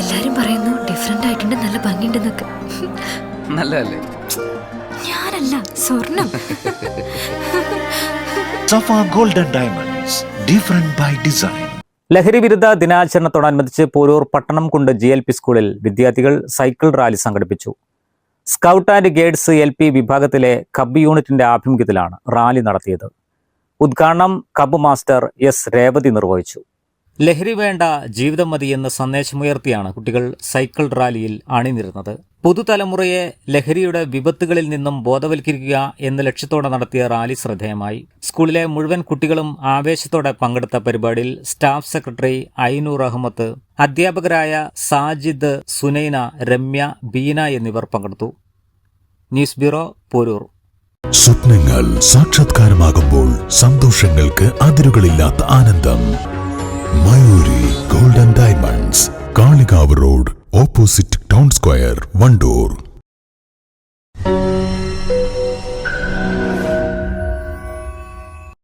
എല്ലാരും പറയുന്നു ഡിഫറെന്റ് ആയിട്ടുണ്ട്, നല്ല ഭംഗിയുണ്ടെന്നൊക്കെ. നല്ലതല്ലേ? ഞാനല്ല, സ്വർണം. Safa golden diamonds, different by design. ലഹരി വിരുദ്ധ ദിനാചരണത്തോടനുബന്ധിച്ച് പോരൂർ പട്ടണംകുണ്ട് GLP സ്കൂളിൽ വിദ്യാർത്ഥികൾ സൈക്കിൾ റാലി സംഘടിപ്പിച്ചു. സ്കൗട്ട് ആൻഡ് ഗൈഡ്സ് LP വിഭാഗത്തിലെ കബ് യൂണിറ്റിന്റെ ആഭിമുഖ്യത്തിലാണ് റാലി നടത്തിയത്. ഉദ്ഘാടനം കബ് മാസ്റ്റർ S രേവതി നിർവഹിച്ചു. ലഹരി വേണ്ട, ജീവിതം മതി എന്ന സന്ദേശമുയർത്തിയാണ് കുട്ടികൾ സൈക്കിൾ റാലിയിൽ അണിനിരുന്നത്. പുതുതലമുറയെ ലഹരിയുടെ വിപത്തുകളിൽ നിന്നും ബോധവൽക്കരിക്കുക എന്ന ലക്ഷ്യത്തോടെ നടത്തിയ റാലി ശ്രദ്ധേയമായി. സ്കൂളിലെ മുഴുവൻ കുട്ടികളും ആവേശത്തോടെ പങ്കെടുത്ത പരിപാടിയിൽ സ്റ്റാഫ് സെക്രട്ടറി ഐനൂർ അഹമ്മദ്, അധ്യാപകരായ സാജിദ്, സുനൈന, രമ്യ, ബീന എന്നിവർ പങ്കെടുത്തു. News bureau, Porur. സ്വപ്നങ്ങൾ സാക്ഷാത്കാരമാകുമ്പോൾ സന്തോഷങ്ങൾക്ക് അതിരുകളില്ലാത്ത ആനന്ദം. Mayuri golden diamonds, Kalikavu road, opposite town square, Wandoor.